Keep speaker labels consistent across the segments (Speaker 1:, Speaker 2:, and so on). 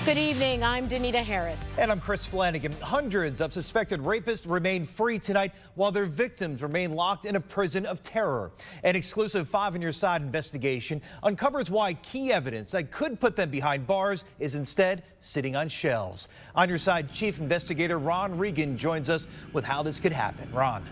Speaker 1: Good evening, I'm Danita Harris.
Speaker 2: And I'm Chris Flanagan. Hundreds of suspected rapists remain free tonight while their victims remain locked in a prison of terror. An exclusive 5 on Your Side investigation uncovers why key evidence that could put them behind bars is instead sitting on shelves. On Your Side Chief Investigator Ron Regan joins us with how this could happen. Ron.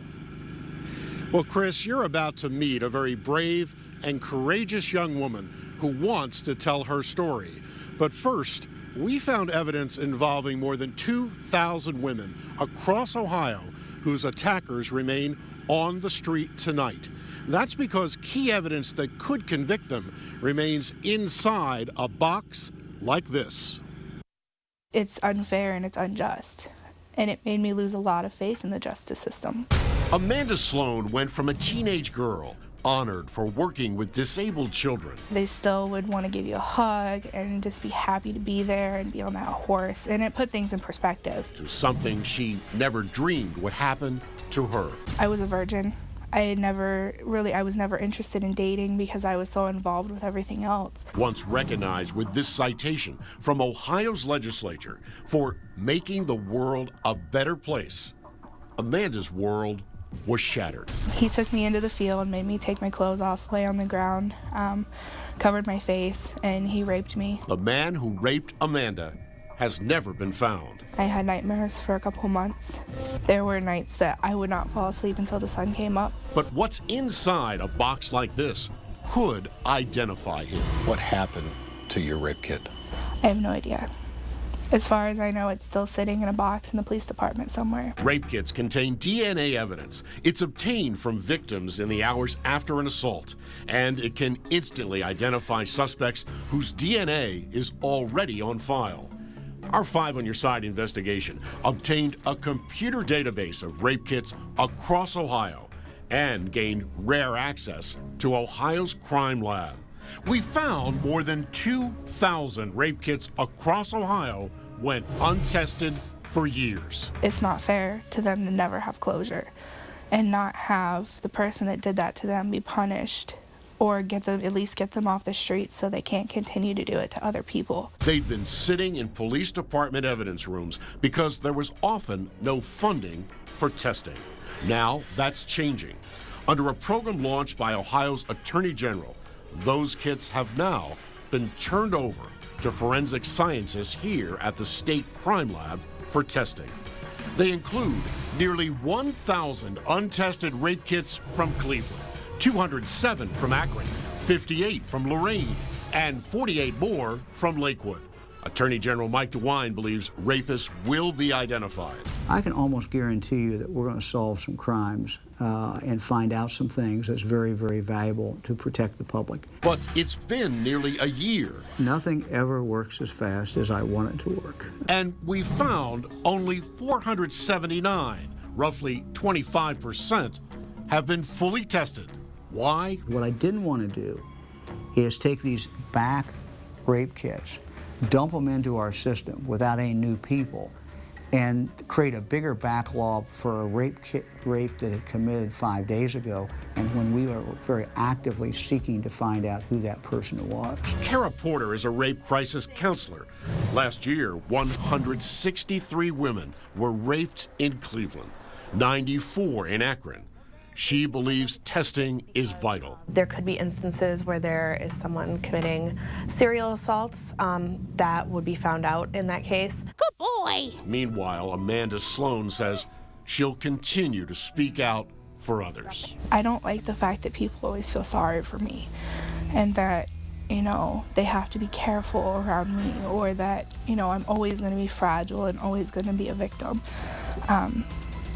Speaker 3: Well, Chris, you're about to meet a very brave and courageous young woman who wants to tell her story. But first, we found evidence involving more than 2,000 women across Ohio whose attackers remain on the street tonight. That's because key evidence that could convict them remains inside a box like this.
Speaker 4: It's unfair and it's unjust, and it made me lose a lot of faith in the justice system.
Speaker 3: Amanda Sloan went from a teenage girl honored for working with disabled children.
Speaker 4: They still would want to give you a hug and just be happy to be there and be on that horse, and it put things in perspective.
Speaker 3: To something she never dreamed would happen to her.
Speaker 4: I was a virgin. I was never interested in dating because I was so involved with everything else.
Speaker 3: Once recognized with this citation from Ohio's legislature for making the world a better place, Amanda's world was shattered.
Speaker 4: He took me into the field and made me take my clothes off, lay on the ground, covered my face, and he raped me.
Speaker 3: The man who raped Amanda has never been found.
Speaker 4: I had nightmares for a couple months. There were nights that I would not fall asleep until the sun came up.
Speaker 3: But what's inside a box like this could identify him.
Speaker 5: What happened to your rape kit?
Speaker 4: I have no idea. As far as I know, it's still sitting in a box in the police department somewhere.
Speaker 3: Rape kits contain DNA evidence. It's obtained from victims in the hours after an assault, and it can instantly identify suspects whose DNA is already on file. Our 5 on Your Side investigation obtained a computer database of rape kits across Ohio and gained rare access to Ohio's crime lab. We found more than 2,000 rape kits across Ohio went untested for years.
Speaker 4: It's not fair to them to never have closure and not have the person that did that to them be punished or at least get them off the streets so they can't continue to do it to other people.
Speaker 3: They'd been sitting in police department evidence rooms because there was often no funding for testing. Now that's changing. Under a program launched by Ohio's Attorney General, those kits have now been turned over to forensic scientists here at the state crime lab for testing. They include nearly 1,000 untested rape kits from Cleveland, 207 from Akron, 58 from Lorain, and 48 more from Lakewood. Attorney General Mike DeWine believes rapists will be identified.
Speaker 6: I can almost guarantee you that we're going to solve some crimes and find out some things that's very, very valuable to protect the public.
Speaker 3: But it's been nearly a year.
Speaker 6: Nothing ever works as fast as I want it to work.
Speaker 3: And we found only 479, roughly 25%, have been fully tested. Why?
Speaker 6: What I didn't want to do is take these back rape kits, dump them into our system without any new people, and create a bigger backlog for a rape that had committed 5 days ago, and when we were very actively seeking to find out who that person was.
Speaker 3: Kara Porter is a rape crisis counselor. Last year, 163 women were raped in Cleveland, 94 in Akron. She believes testing is vital.
Speaker 7: There could be instances where there is someone committing serial assaults that would be found out in that case.
Speaker 1: Good boy.
Speaker 3: Meanwhile, Amanda Sloan says she'll continue to speak out for others.
Speaker 4: I don't like the fact that people always feel sorry for me and that, they have to be careful around me, or that, I'm always going to be fragile and always going to be a victim.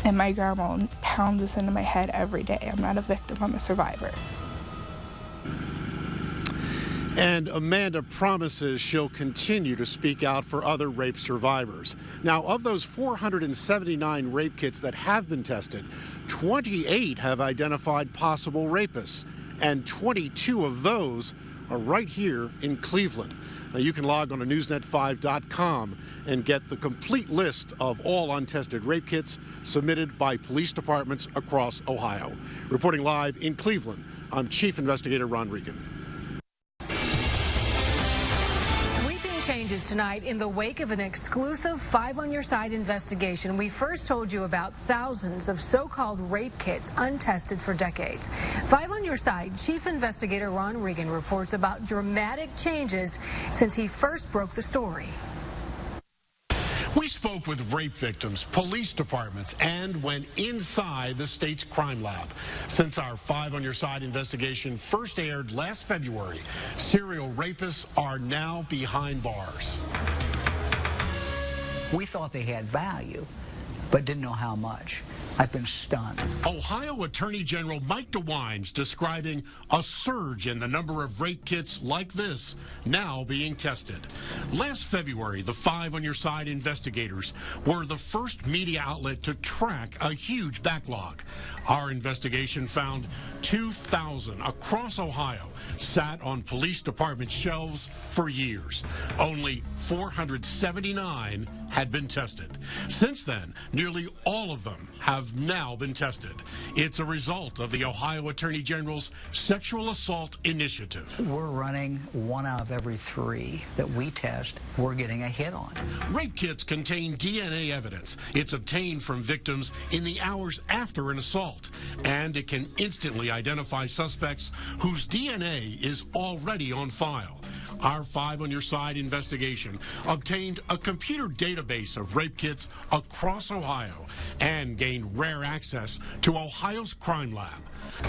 Speaker 4: And my grandma pounds this into my head every day. I'm not a victim, I'm a survivor.
Speaker 3: And Amanda promises she'll continue to speak out for other rape survivors. Now, of those 479 rape kits that have been tested, 28 have identified possible rapists, and 22 of those are right here in Cleveland. Now, you can log on to newsnet5.com and get the complete list of all untested rape kits submitted by police departments across Ohio. Reporting live in Cleveland, I'm Chief Investigator Ron Regan.
Speaker 8: changes tonight in the wake of an exclusive 5 on Your Side investigation. We first told you about thousands of so-called rape kits untested for decades. 5 on Your Side Chief Investigator Ron Regan reports about dramatic changes since he first broke the story.
Speaker 3: We spoke with rape victims, police departments, and went inside the state's crime lab. Since our 5 on Your Side investigation first aired last February, serial rapists are now behind bars.
Speaker 6: We thought they had value, but didn't know how much. I've been stunned.
Speaker 3: Ohio Attorney General Mike DeWine's describing a surge in the number of rape kits like this now being tested. Last February, the 5 on Your Side investigators were the first media outlet to track a huge backlog. Our investigation found 2,000 across Ohio sat on police department shelves for years. Only 479 had been tested. Since then, nearly all of them have now been tested. It's a result of the Ohio Attorney General's Sexual Assault Initiative.
Speaker 6: We're running 1 out of every 3 that we test, we're getting a hit on.
Speaker 3: Rape kits contain DNA evidence. It's obtained from victims in the hours after an assault, and it can instantly identify suspects whose DNA is already on file. Our 5 on Your Side investigation obtained a computer database of rape kits across Ohio and gained rare access to Ohio's crime lab.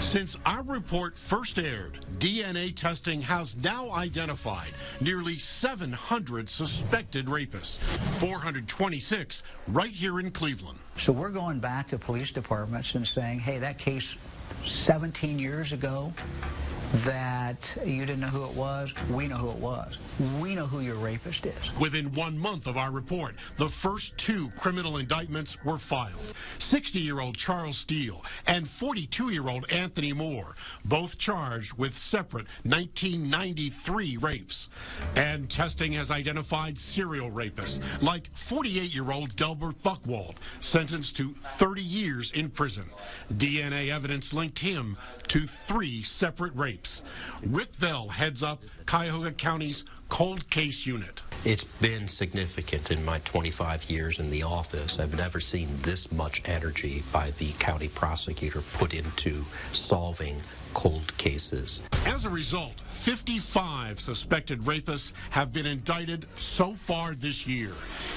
Speaker 3: Since our report first aired, DNA testing has now identified nearly 700 suspected rapists, 426 right here in Cleveland.
Speaker 6: So we're going back to police departments and saying, hey, that case 17 years ago, that you didn't know who it was, we know who it was. We know who your rapist is.
Speaker 3: Within 1 month of our report, the first 2 criminal indictments were filed. 60-year-old Charles Steele and 42-year-old Anthony Moore, both charged with separate 1993 rapes. And testing has identified serial rapists, like 48-year-old Delbert Buchwald, sentenced to 30 years in prison. DNA evidence linked him to 3 separate rapes. Rick Bell heads up Cuyahoga County's cold case unit.
Speaker 9: It's been significant in my 25 years in the office. I've never seen this much energy by the county prosecutor put into solving cold cases.
Speaker 3: As a result, 55 suspected rapists have been indicted so far this year,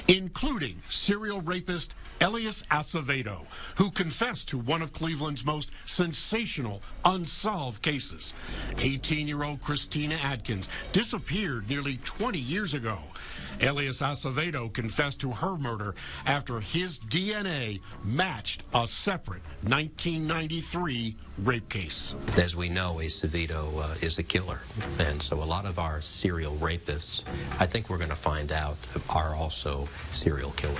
Speaker 3: including serial rapist Elias Acevedo, who confessed to one of Cleveland's most sensational unsolved cases. 18-year-old Christina Adkins disappeared nearly 20 years ago. Elias Acevedo confessed to her murder after his DNA matched a separate 1993 rape case.
Speaker 9: As we know, Acevedo is a killer, and so a lot of our serial rapists, I think we're going to find out, are also serial killers.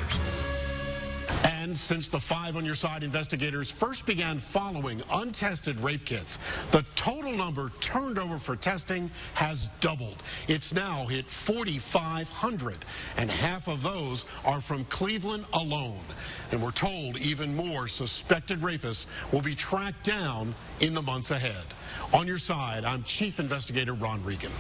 Speaker 3: And since the 5 on Your Side investigators first began following untested rape kits, the total number turned over for testing has doubled. It's now hit 4,500, and half of those are from Cleveland alone. And we're told even more suspected rapists will be tracked down in the months ahead. On Your Side, I'm Chief Investigator Ron Regan.